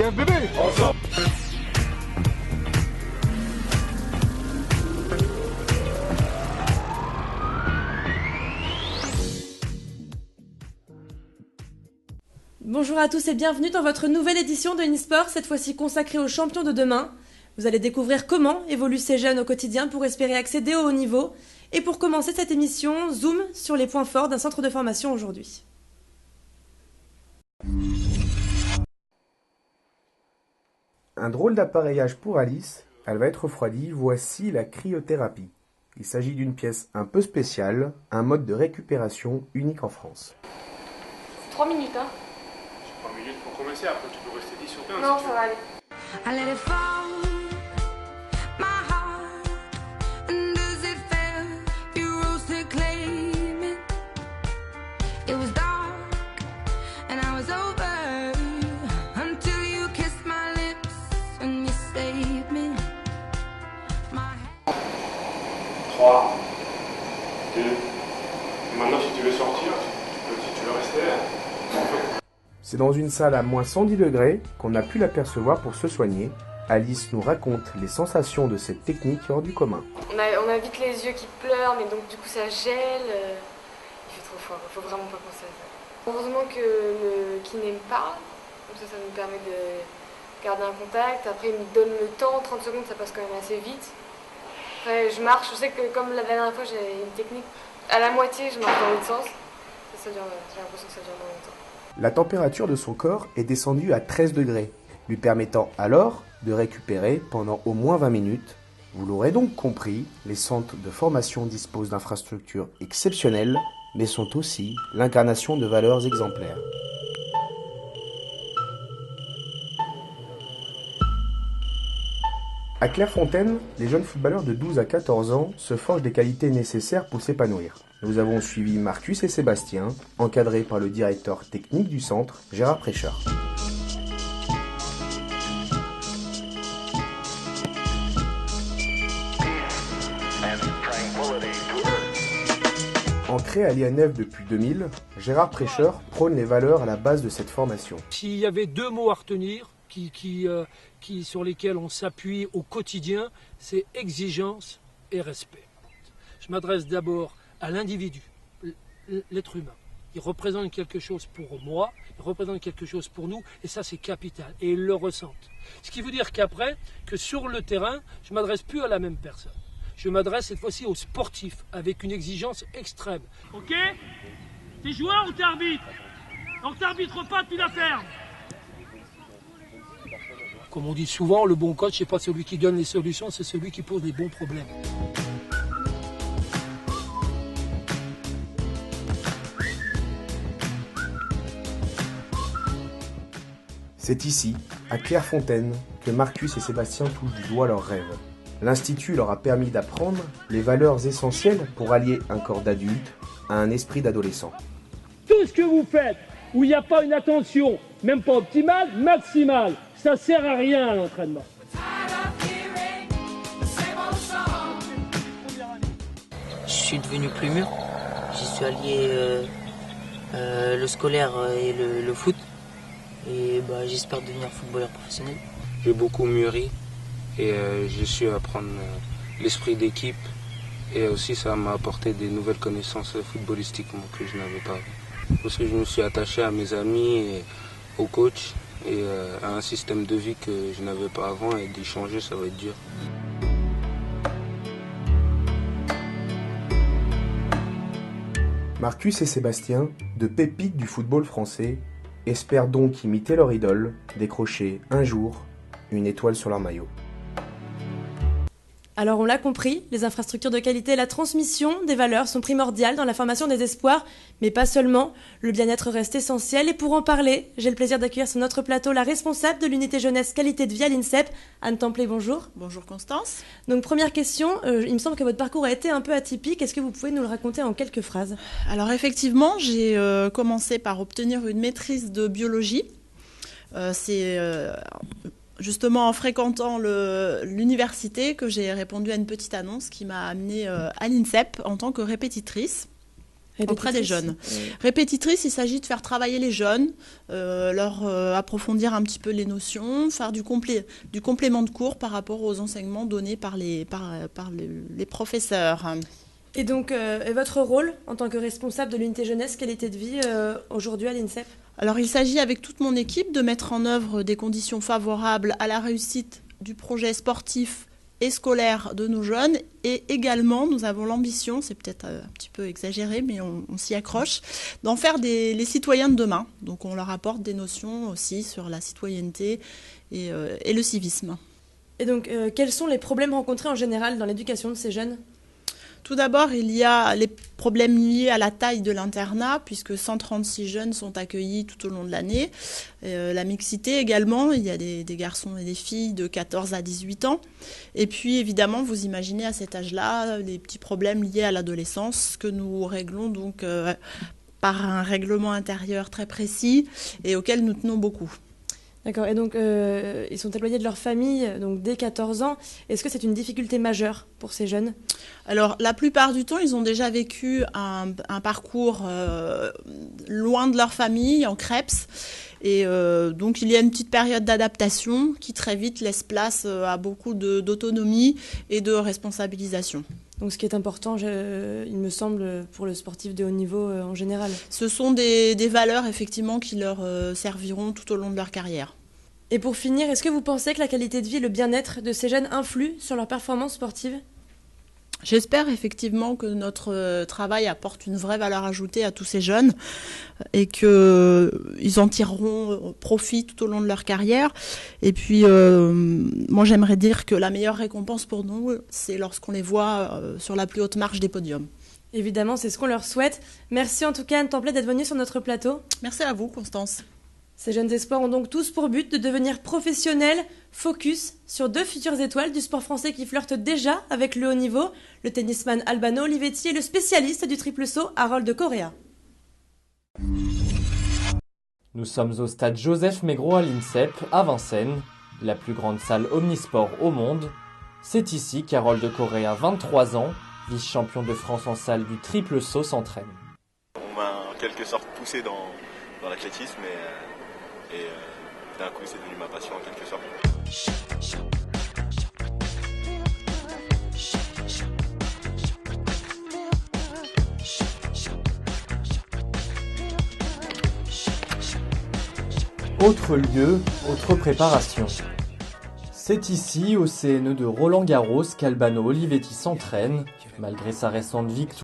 bébé. Bonjour à tous et bienvenue dans votre nouvelle édition de Nisport, cette fois-ci consacrée aux champions de demain. Vous allez découvrir comment évoluent ces jeunes au quotidien pour espérer accéder au haut niveau. Et pour commencer cette émission, zoom sur les points forts d'un centre de formation aujourd'hui. Un drôle d'appareillage pour Alice, elle va être refroidie, voici la cryothérapie. Il s'agit d'une pièce un peu spéciale, un mode de récupération unique en France. 3 minutes, hein. 3 minutes pour commencer, après tu peux rester 10 sur 15. Non, si ça va aller. Trois, 2. Maintenant, si tu veux sortir, tu veux rester là. C'est dans une salle à moins 110 degrés qu'on a pu l'apercevoir pour se soigner. Alice nous raconte les sensations de cette technique hors du commun. On a vite les yeux qui pleurent, mais donc du coup ça gèle. Il fait trop fort, il faut vraiment pas penser à ça. Heureusement que le kiné me parle, comme ça nous permet de garder un contact. Après il me donne le temps, 30 secondes ça passe quand même assez vite. Après je marche, je sais que comme la dernière fois j'ai une technique, à la moitié je marche dans l'autre sens. J'ai l'impression que ça dure moins longtemps. La température de son corps est descendue à 13 degrés, lui permettant alors de récupérer pendant au moins 20 minutes. Vous l'aurez donc compris, les centres de formation disposent d'infrastructures exceptionnelles, mais sont aussi l'incarnation de valeurs exemplaires. À Clairefontaine, les jeunes footballeurs de 12 à 14 ans se forgent des qualités nécessaires pour s'épanouir. Nous avons suivi Marcus et Sébastien, encadrés par le directeur technique du centre, Gérard Prêcheur. Ancré à l'INF depuis 2000, Gérard Prêcheur prône les valeurs à la base de cette formation. S'il y avait deux mots à retenir, sur lesquels on s'appuie au quotidien, c'est exigence et respect. Je m'adresse d'abord à l'individu, l'être humain. Il représente quelque chose pour moi, il représente quelque chose pour nous, et ça c'est capital, et ils le ressentent. Ce qui veut dire qu'après, que sur le terrain, je ne m'adresse plus à la même personne. Je m'adresse cette fois-ci aux sportifs, avec une exigence extrême. Ok ? T'es joueur ou t'es arbitre ? Donc t'arbitres pas, tu la fermes. Comme on dit souvent, le bon coach, ce n'est pas celui qui donne les solutions, c'est celui qui pose les bons problèmes. C'est ici, à Clairefontaine, que Marcus et Sébastien touchent du doigt leurs rêves. L'Institut leur a permis d'apprendre les valeurs essentielles pour allier un corps d'adulte à un esprit d'adolescent. Tout ce que vous faites, où il n'y a pas une attention, même pas optimale, maximale, ça sert à rien à l'entraînement. Je suis devenu plus mûr. J'y suis allié le scolaire et le foot. Et j'espère devenir footballeur professionnel. J'ai beaucoup mûri et j'ai su apprendre l'esprit d'équipe. Et aussi ça m'a apporté des nouvelles connaissances footballistiques que je n'avais pas. Parce que je me suis attaché à mes amis, et au coach et à un système de vie que je n'avais pas avant, et d'y changer ça va être dur. Marcus et Sébastien, de pépites du football français, espèrent donc imiter leur idole, décrocher un jour une étoile sur leur maillot. Alors on l'a compris, les infrastructures de qualité et la transmission des valeurs sont primordiales dans la formation des espoirs, mais pas seulement, le bien-être reste essentiel et pour en parler, j'ai le plaisir d'accueillir sur notre plateau la responsable de l'unité jeunesse qualité de vie à l'INSEP, Anne Templé, bonjour. Bonjour Constance. Donc première question, il me semble que votre parcours a été un peu atypique, est-ce que vous pouvez nous le raconter en quelques phrases ? Alors effectivement, j'ai commencé par obtenir une maîtrise de biologie. C'est justement en fréquentant l'université que j'ai répondu à une petite annonce qui m'a amenée à l'INSEP en tant que répétitrice. auprès des jeunes. Répétitrice, il s'agit de faire travailler les jeunes, leur approfondir un petit peu les notions, faire du complément de cours par rapport aux enseignements donnés par les professeurs. Et donc, et votre rôle en tant que responsable de l'unité jeunesse, qualité de vie aujourd'hui à l'INSEP? Alors, il s'agit avec toute mon équipe de mettre en œuvre des conditions favorables à la réussite du projet sportif et scolaire de nos jeunes. Et également, nous avons l'ambition, c'est peut-être un petit peu exagéré, mais on s'y accroche, d'en faire les citoyens de demain. Donc, on leur apporte des notions aussi sur la citoyenneté et le civisme. Et donc, quels sont les problèmes rencontrés en général dans l'éducation de ces jeunes ? Tout d'abord, il y a les problèmes liés à la taille de l'internat, puisque 136 jeunes sont accueillis tout au long de l'année. La mixité également, il y a des garçons et des filles de 14 à 18 ans. Et puis évidemment, vous imaginez à cet âge-là, les petits problèmes liés à l'adolescence que nous réglons donc par un règlement intérieur très précis et auquel nous tenons beaucoup. D'accord, et donc ils sont éloignés de leur famille donc dès 14 ans. Est-ce que c'est une difficulté majeure pour ces jeunes ? Alors la plupart du temps, ils ont déjà vécu un parcours loin de leur famille, en CREPS. Et donc il y a une petite période d'adaptation qui très vite laisse place à beaucoup d'autonomie et de responsabilisation. Donc ce qui est important, il me semble, pour le sportif de haut niveau en général. Ce sont des valeurs effectivement qui leur serviront tout au long de leur carrière. Et pour finir, est-ce que vous pensez que la qualité de vie et le bien-être de ces jeunes influent sur leur performance sportive ? J'espère effectivement que notre travail apporte une vraie valeur ajoutée à tous ces jeunes et qu'ils en tireront profit tout au long de leur carrière. Et puis, moi j'aimerais dire que la meilleure récompense pour nous, c'est lorsqu'on les voit sur la plus haute marche des podiums. Évidemment, c'est ce qu'on leur souhaite. Merci en tout cas Anne Templet d'être venue sur notre plateau. Merci à vous Constance. Ces jeunes espoirs ont donc tous pour but de devenir professionnels, focus sur 2 futures étoiles du sport français qui flirtent déjà avec le haut niveau, le tennisman Albano Olivetti et le spécialiste du triple saut Harold de Correa. Nous sommes au stade Joseph Maigret à l'INSEP, à Vincennes, la plus grande salle omnisport au monde. C'est ici qu'Harold de Correa, 23 ans, vice-champion de France en salle du triple saut, s'entraîne. On m'a en quelque sorte poussé dans l'athlétisme et d'un coup c'est devenu ma passion en quelque sorte. Autre lieu, autre préparation. C'est ici, au CNE de Roland-Garros, qu'Albano Olivetti s'entraîne, malgré sa récente victoire.